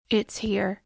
It's here.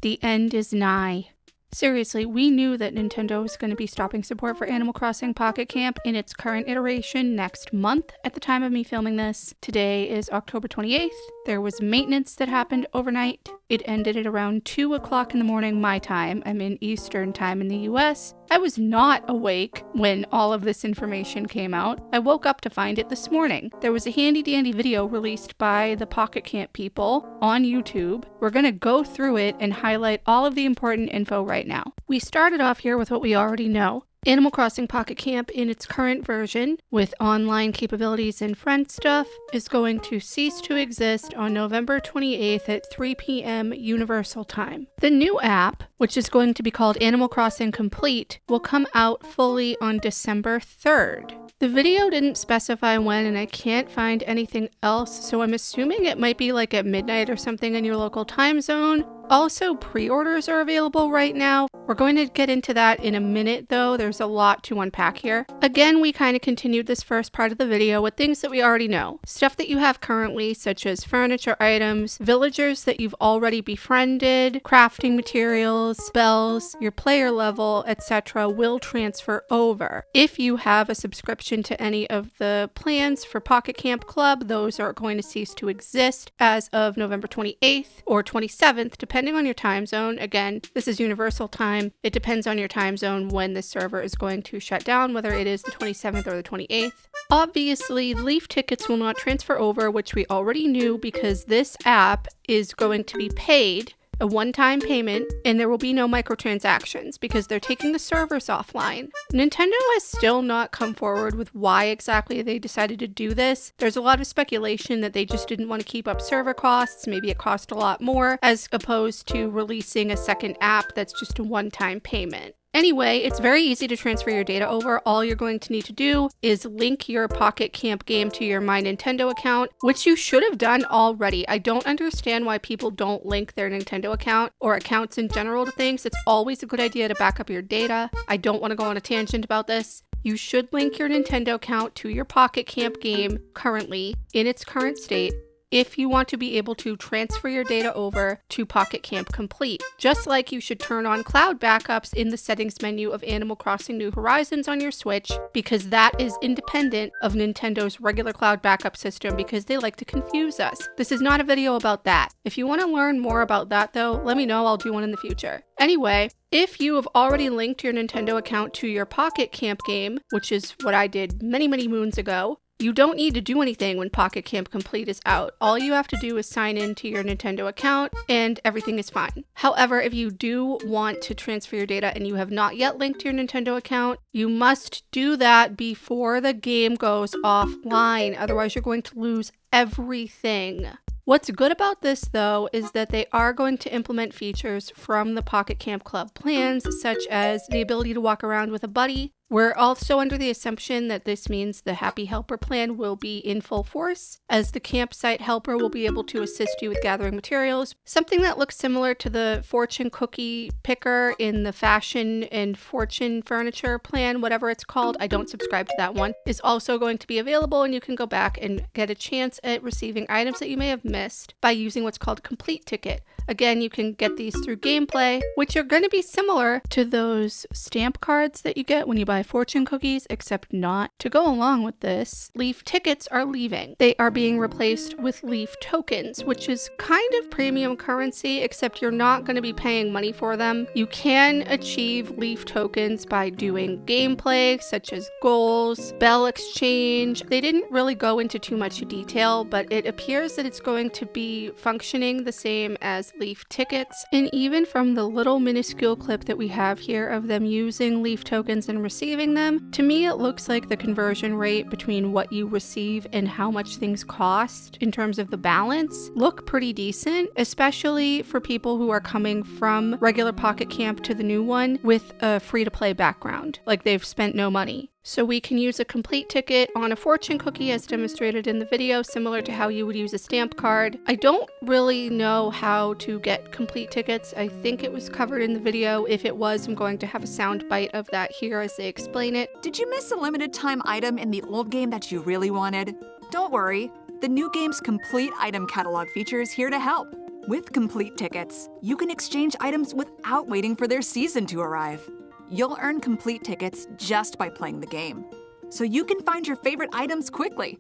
The end is nigh. Seriously, we knew that Nintendo was going to be stopping support for Animal Crossing Pocket Camp in its current iteration next month at the time of me filming this. Today is October 28th. There was maintenance that happened overnight. It ended at around 2 o'clock in the morning my time. I'm in Eastern time in the US. I was not awake when all of this information came out. I woke up to find it this morning. There was a handy dandy video released by the Pocket Camp people on YouTube. We're going to go through it and highlight all of the important info right now. We started off here with what we already know. Animal Crossing Pocket Camp in its current version, with online capabilities and friend stuff, is going to cease to exist on November 28th at 3 p.m. Universal Time. The new app, which is going to be called Animal Crossing Complete, will come out fully on December 3rd. The video didn't specify when, and I can't find anything else, so I'm assuming it might be like at midnight or something in your local time zone. Also, pre-orders are available right now. We're going to get into that in a minute though. There's a lot to unpack here. Again, we kind of continued this first part of the video with things that we already know. Stuff that you have currently, such as furniture items, villagers that you've already befriended, crafting materials, spells, your player level, etc. will transfer over. If you have a subscription to any of the plans for Pocket Camp Club, those are going to cease to exist as of November 28th or 27th, depending on your time zone. Again, this is universal time. It depends on your time zone when the server is going to shut down, whether it is the 27th or the 28th. Obviously, Leaf tickets will not transfer over, which we already knew because this app is going to be paid a one-time payment, and there will be no microtransactions because they're taking the servers offline. Nintendo has still not come forward with why exactly they decided to do this. There's a lot of speculation that they just didn't want to keep up server costs. Maybe it cost a lot more as opposed to releasing a second app that's just a one-time payment. Anyway, it's very easy to transfer your data over. All you're going to need to do is link your Pocket Camp game to your My Nintendo account, which you should have done already. I don't understand why people don't link their Nintendo account or accounts in general to things. It's always a good idea to back up your data. I don't want to go on a tangent about this. You should link your Nintendo account to your Pocket Camp game currently in its current state if you want to be able to transfer your data over to Pocket Camp Complete. Just like you should turn on cloud backups in the settings menu of Animal Crossing New Horizons on your Switch, because that is independent of Nintendo's regular cloud backup system because they like to confuse us. This is not a video about that. If you want to learn more about that though, let me know, I'll do one in the future. Anyway, if you have already linked your Nintendo account to your Pocket Camp game, which is what I did many moons ago, you don't need to do anything when Pocket Camp Complete is out. All you have to do is sign in to your Nintendo account and everything is fine. However, if you do want to transfer your data and you have not yet linked your Nintendo account, you must do that before the game goes offline. Otherwise, you're going to lose everything. What's good about this, though, is that they are going to implement features from the Pocket Camp Club plans, such as the ability to walk around with a buddy. We're also under the assumption that this means the Happy Helper plan will be in full force, as the campsite helper will be able to assist you with gathering materials. Something that looks similar to the fortune cookie picker in the fashion and fortune furniture plan, whatever it's called, I don't subscribe to that one, is also going to be available, and you can go back and get a chance at receiving items that you may have missed by using what's called a complete ticket. Again, you can get these through gameplay, which are going to be similar to those stamp cards that you get when you buy fortune cookies, except not. To go along with this, Leaf tickets are leaving. They are being replaced with Leaf tokens, which is kind of premium currency, except you're not going to be paying money for them. You can achieve Leaf tokens by doing gameplay, such as goals, bell exchange. They didn't really go into too much detail, but it appears that it's going to be functioning the same as Leaf tickets. And even from the little minuscule clip that we have here of them using Leaf tokens and receiving them, to me it looks like the conversion rate between what you receive and how much things cost in terms of the balance look pretty decent, especially for people who are coming from regular Pocket Camp to the new one with a free-to-play background, like they've spent no money. So we can use a complete ticket on a fortune cookie as demonstrated in the video, similar to how you would use a stamp card. I don't really know how to get complete tickets. I think it was covered in the video. If it was, I'm going to have a sound bite of that here as they explain it. Did you miss a limited time item in the old game that you really wanted? Don't worry, the new game's complete item catalog feature is here to help. With Complete Tickets, you can exchange items without waiting for their season to arrive. You'll earn Complete Tickets just by playing the game, so you can find your favorite items quickly.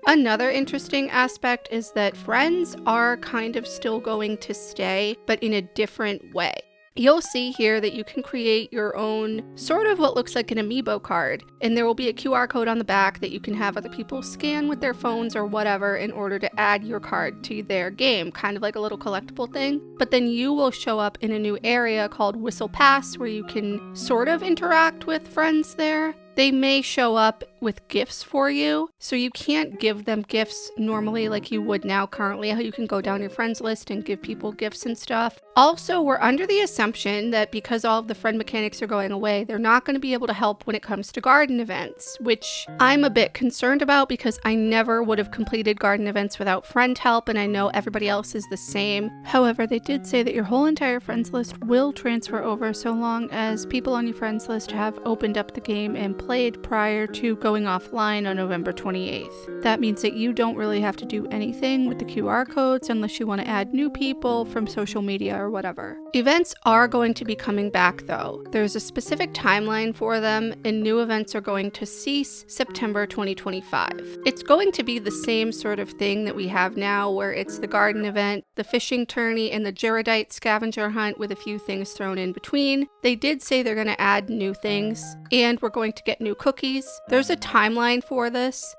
Another interesting aspect is that friends are kind of still going to stay, but in a different way. You'll see here that you can create your own sort of what looks like an amiibo card, and there will be a QR code on the back that you can have other people scan with their phones or whatever in order to add your card to their game, kind of like a little collectible thing. But then you will show up in a new area called Whistle Pass where you can sort of interact with friends there. They may show up with gifts for you, so you can't give them gifts normally like you would now currently, how you can go down your friends list and give people gifts and stuff. Also, we're under the assumption that because all of the friend mechanics are going away, they're not going to be able to help when it comes to garden events, which I'm a bit concerned about because I never would have completed garden events without friend help, and I know everybody else is the same. However, they did say that your whole entire friends list will transfer over so long as people on your friends list have opened up the game and played prior to going offline on November 28th. That means that you don't really have to do anything with the QR codes unless you want to add new people from social media or whatever. Events are going to be coming back though. There's a specific timeline for them, and new events are going to cease September 2025. It's going to be the same sort of thing that we have now, where it's the garden event, the fishing tourney, and the Gyarados scavenger hunt with a few things thrown in between. They did say they're going to add new things, and we're going to get new cookies. There's a timeline for this.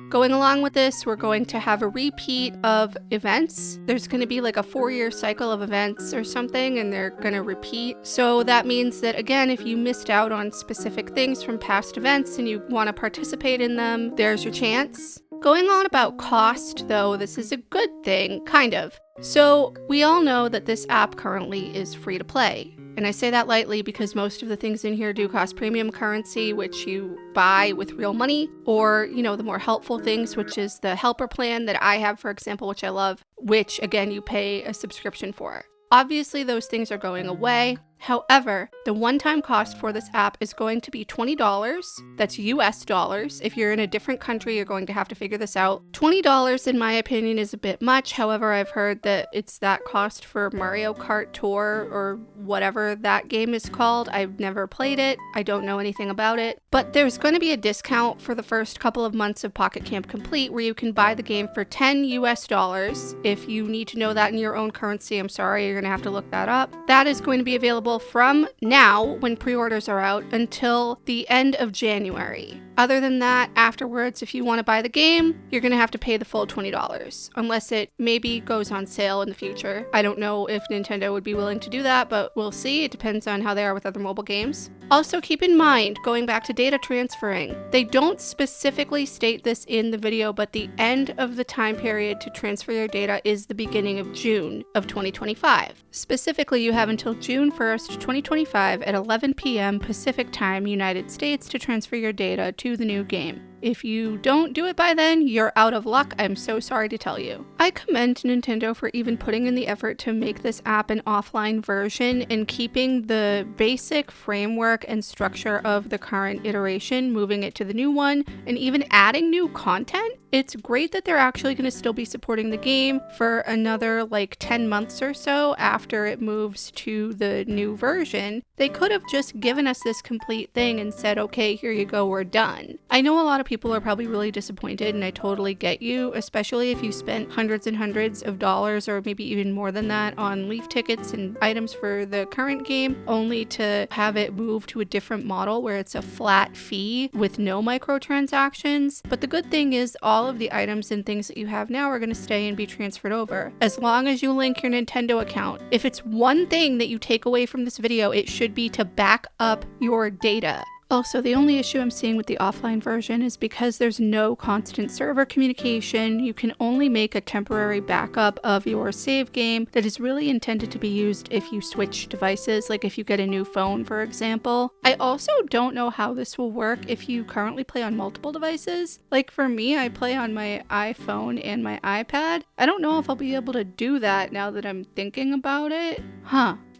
Going along with this, we're going to have a repeat of events. There's going to be like a 4-year cycle of events or something, and they're going to repeat. So that means that, again, if you missed out on specific things from past events and you want to participate in them, there's your chance. Going on about cost, though, this is a good thing, kind of. So we all know that this app currently is free to play. And I say that lightly because most of the things in here do cost premium currency, which you buy with real money, or, the more helpful things, which is the helper plan that I have, for example, which I love, which, again, you pay a subscription for. Obviously, those things are going away. However, the one-time cost for this app is going to be $20. That's US dollars. If you're in a different country, you're going to have to figure this out. $20, in my opinion, is a bit much. However, I've heard that it's that cost for Mario Kart Tour or whatever that game is called. I've never played it. I don't know anything about it. But there's going to be a discount for the first couple of months of Pocket Camp Complete where you can buy the game for $10 US. If you need to know that in your own currency, I'm sorry, you're going to have to look that up. That is going to be available from now, when pre-orders are out, until the end of January. Other than that, afterwards, if you want to buy the game, you're going to have to pay the full $20, unless it maybe goes on sale in the future. I don't know if Nintendo would be willing to do that, but we'll see. It depends on how they are with other mobile games. Also, keep in mind, going back to data transferring, they don't specifically state this in the video, but the end of the time period to transfer your data is the beginning of June of 2025. Specifically, you have until June 1st, 2025 at 11 p.m. Pacific Time, United States, to transfer your data to the new game. If you don't do it by then, you're out of luck. I'm so sorry to tell you. I commend Nintendo for even putting in the effort to make this app an offline version and keeping the basic framework and structure of the current iteration, moving it to the new one, and even adding new content. It's great that they're actually going to still be supporting the game for another 10 months or so after it moves to the new version. They could have just given us this complete thing and said, okay, here you go, we're done. I know a lot of people are probably really disappointed, and I totally get you, especially if you spent hundreds and hundreds of dollars or maybe even more than that on Leaf tickets and items for the current game, only to have it move to a different model where it's a flat fee with no microtransactions. But the good thing is all of the items and things that you have now are going to stay and be transferred over, as long as you link your Nintendo account. If it's one thing that you take away from this video, it should be to back up your data. Also, the only issue I'm seeing with the offline version is because there's no constant server communication, you can only make a temporary backup of your save game that is really intended to be used if you switch devices, like if you get a new phone, for example. I also don't know how this will work if you currently play on multiple devices. Like for me, I play on my iPhone and my iPad. I don't know if I'll be able to do that now that I'm thinking about it.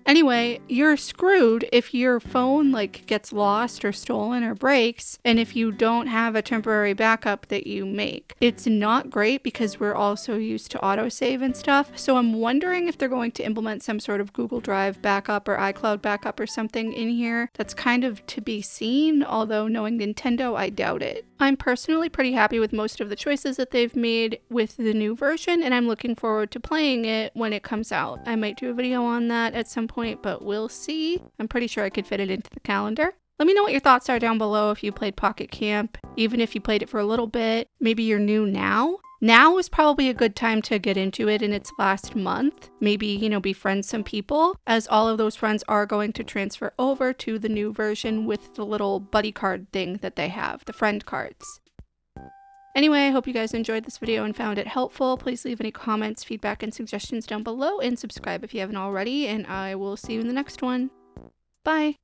Anyway, you're screwed if your phone like gets lost or stolen or breaks, and if you don't have a temporary backup that you make. It's not great because we're also used to autosave and stuff, so I'm wondering if they're going to implement some sort of Google Drive backup or iCloud backup or something in here. That's kind of to be seen, although knowing Nintendo, I doubt it. I'm personally pretty happy with most of the choices that they've made with the new version, and I'm looking forward to playing it when it comes out. I might do a video on that at some point, but we'll see. I'm pretty sure I could fit it into the calendar. Let me know what your thoughts are down below if you played Pocket Camp, even if you played it for a little bit. Maybe you're new now. Now is probably a good time to get into it in its last month. Maybe, befriend some people, as all of those friends are going to transfer over to the new version with the little buddy card thing that they have, the friend cards. Anyway, I hope you guys enjoyed this video and found it helpful. Please leave any comments, feedback, and suggestions down below, and subscribe if you haven't already, and I will see you in the next one. Bye!